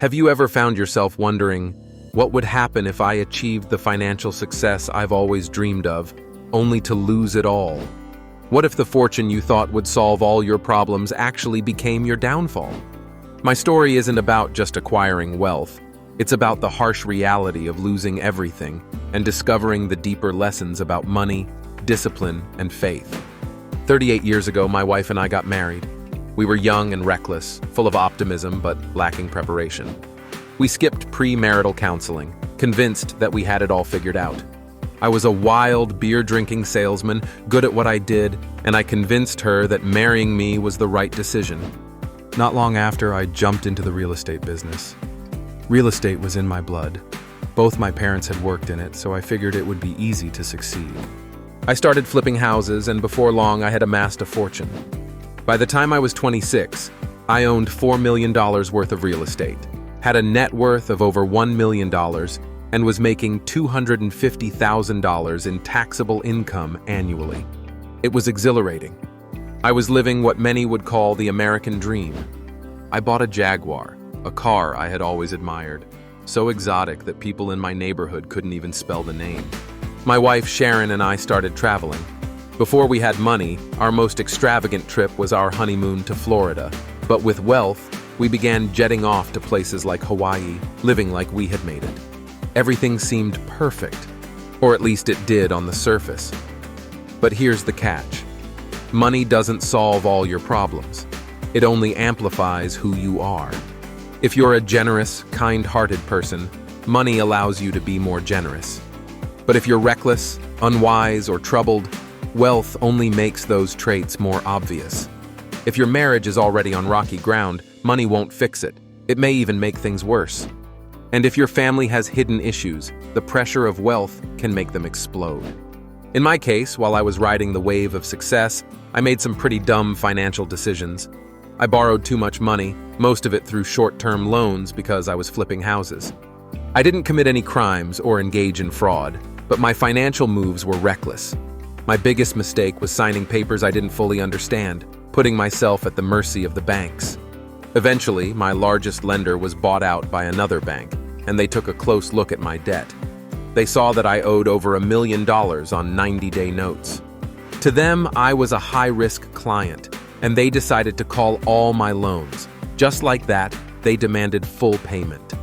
Have you ever found yourself wondering, what would happen if I achieved the financial success I've always dreamed of, only to lose it all? What if the fortune you thought would solve all your problems actually became your downfall? My story isn't about just acquiring wealth. It's about the harsh reality of losing everything and discovering the deeper lessons about money, discipline, and faith. 38 years ago, my wife and I got married. We were young and reckless, full of optimism but lacking preparation. We skipped premarital counseling, convinced that we had it all figured out. I was a wild, beer-drinking salesman, good at what I did, and I convinced her that marrying me was the right decision. Not long after, I jumped into the real estate business. Real estate was in my blood. Both my parents had worked in it, so I figured it would be easy to succeed. I started flipping houses, and before long, I had amassed a fortune. By the time I was 26, I owned $4 million worth of real estate, had a net worth of over $1 million, and was making $250,000 in taxable income annually. It was exhilarating. I was living what many would call the American dream. I bought a Jaguar, a car I had always admired, so exotic that people in my neighborhood couldn't even spell the name. My wife Sharon and I started traveling. Before we had money, our most extravagant trip was our honeymoon to Florida. But with wealth, we began jetting off to places like Hawaii, living like we had made it. Everything seemed perfect, or at least it did on the surface. But here's the catch. Money doesn't solve all your problems. It only amplifies who you are. If you're a generous, kind-hearted person, money allows you to be more generous. But if you're reckless, unwise, or troubled, wealth only makes those traits more obvious. If your marriage is already on rocky ground, money won't fix it. It may even make things worse. And if your family has hidden issues, the pressure of wealth can make them explode. In my case, while I was riding the wave of success, I made some pretty dumb financial decisions. I borrowed too much money, most of it through short-term loans because I was flipping houses. I didn't commit any crimes or engage in fraud, but my financial moves were reckless. My biggest mistake was signing papers I didn't fully understand, putting myself at the mercy of the banks. Eventually, my largest lender was bought out by another bank, and they took a close look at my debt. They saw that I owed over $1 million on 90-day notes. To them, I was a high-risk client, and they decided to call all my loans. Just like that, they demanded full payment.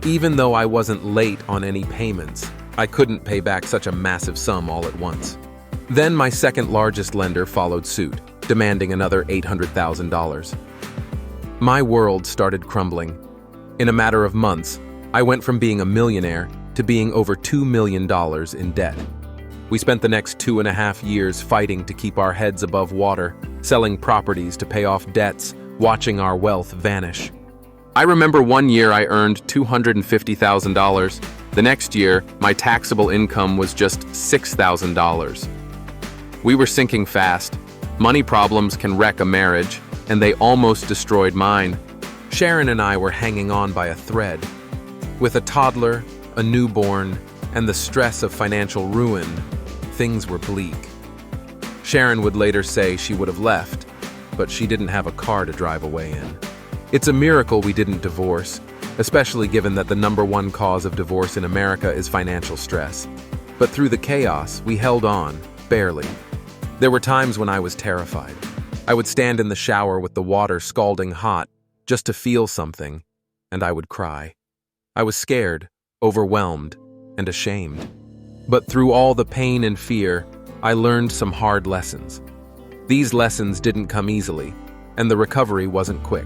Even though I wasn't late on any payments, I couldn't pay back such a massive sum all at once. Then my second largest lender followed suit, demanding another $800,000. My world started crumbling. In a matter of months, I went from being a millionaire to being over $2 million in debt. We spent the next 2.5 years fighting to keep our heads above water, selling properties to pay off debts, watching our wealth vanish. I remember one year I earned $250,000. The next year, my taxable income was just $6,000. We were sinking fast. Money problems can wreck a marriage, and they almost destroyed mine. Sharon and I were hanging on by a thread. With a toddler, a newborn, and the stress of financial ruin, things were bleak. Sharon would later say she would have left, but she didn't have a car to drive away in. It's a miracle we didn't divorce, especially given that the #1 cause of divorce in America is financial stress. But through the chaos, we held on, barely. There were times when I was terrified. I would stand in the shower with the water scalding hot just to feel something, and I would cry. I was scared, overwhelmed, and ashamed. But through all the pain and fear, I learned some hard lessons. These lessons didn't come easily, and the recovery wasn't quick.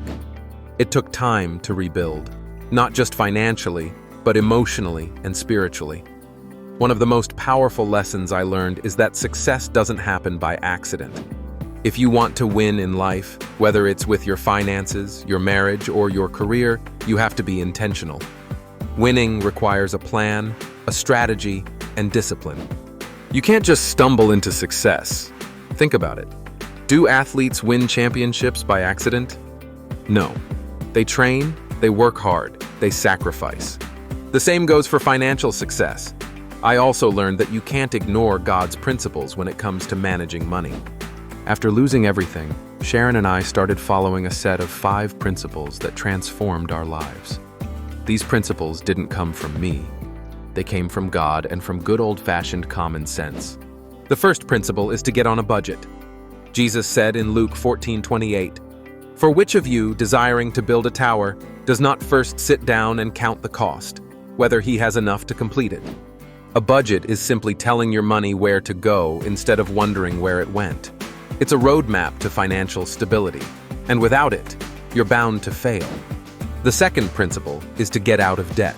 It took time to rebuild, not just financially, but emotionally and spiritually. One of the most powerful lessons I learned is that success doesn't happen by accident. If you want to win in life, whether it's with your finances, your marriage, or your career, you have to be intentional. Winning requires a plan, a strategy, and discipline. You can't just stumble into success. Think about it. Do athletes win championships by accident? No. They train, they work hard, they sacrifice. The same goes for financial success. I also learned that you can't ignore God's principles when it comes to managing money. After losing everything, Sharon and I started following a set of 5 principles that transformed our lives. These principles didn't come from me. They came from God and from good old-fashioned common sense. The first principle is to get on a budget. Jesus said in Luke 14:28, "For which of you, desiring to build a tower, does not first sit down and count the cost, whether he has enough to complete it?" A budget is simply telling your money where to go instead of wondering where it went. It's a roadmap to financial stability, and without it, you're bound to fail. The second principle is to get out of debt.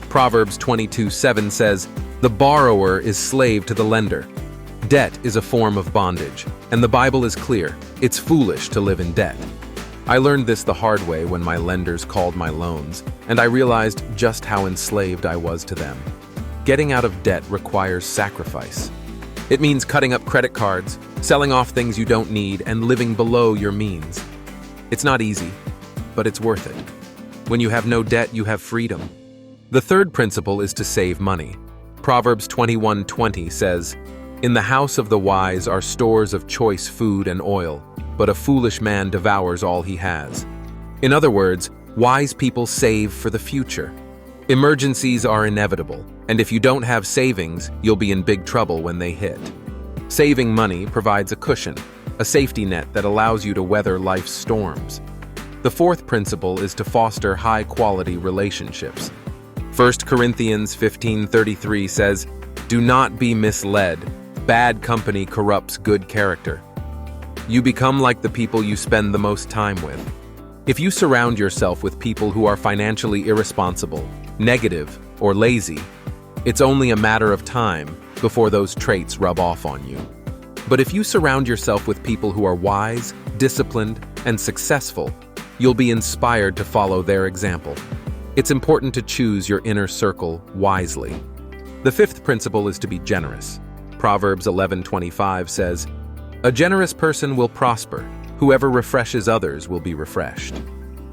Proverbs 22:7 says, "The borrower is slave to the lender." Debt is a form of bondage, and the Bible is clear: it's foolish to live in debt. I learned this the hard way when my lenders called my loans, and I realized just how enslaved I was to them. Getting out of debt requires sacrifice. It means cutting up credit cards, selling off things you don't need, and living below your means. It's not easy, but it's worth it. When you have no debt, you have freedom. The third principle is to save money. Proverbs 21:20 says, "In the house of the wise are stores of choice food and oil, but a foolish man devours all he has." In other words, wise people save for the future. Emergencies are inevitable, and if you don't have savings, you'll be in big trouble when they hit. Saving money provides a cushion, a safety net that allows you to weather life's storms. The fourth principle is to foster high-quality relationships. 1 Corinthians 15:33 says, "Do not be misled. Bad company corrupts good character." You become like the people you spend the most time with. If you surround yourself with people who are financially irresponsible, negative, or lazy, it's only a matter of time before those traits rub off on you. But if you surround yourself with people who are wise, disciplined, and successful, you'll be inspired to follow their example. It's important to choose your inner circle wisely. The fifth principle is to be generous. Proverbs 11:25 says, "A generous person will prosper. Whoever refreshes others will be refreshed."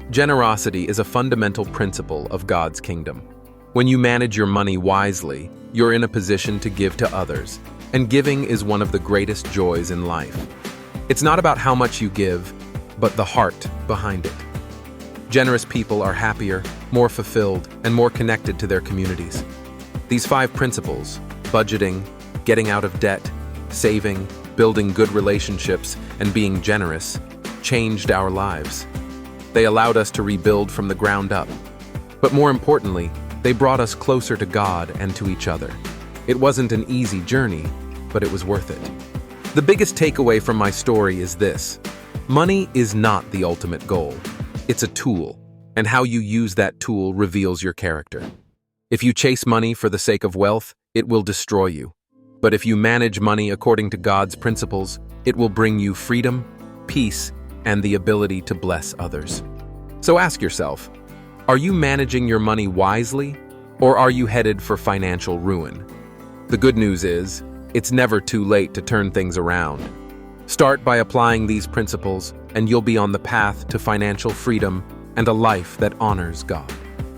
Generosity is a fundamental principle of God's kingdom. When you manage your money wisely, you're in a position to give to others, and giving is one of the greatest joys in life. It's not about how much you give, but the heart behind it. Generous people are happier, more fulfilled, and more connected to their communities. These 5 principles, budgeting, getting out of debt, saving, building good relationships, and being generous, changed our lives. They allowed us to rebuild from the ground up. But more importantly, they brought us closer to God and to each other. It wasn't an easy journey, but it was worth it. The biggest takeaway from my story is this: money is not the ultimate goal. It's a tool, and how you use that tool reveals your character. If you chase money for the sake of wealth, it will destroy you. But if you manage money according to God's principles, it will bring you freedom, peace, and the ability to bless others. So ask yourself, are you managing your money wisely, or are you headed for financial ruin? The good news is, it's never too late to turn things around. Start by applying these principles, and you'll be on the path to financial freedom and a life that honors God.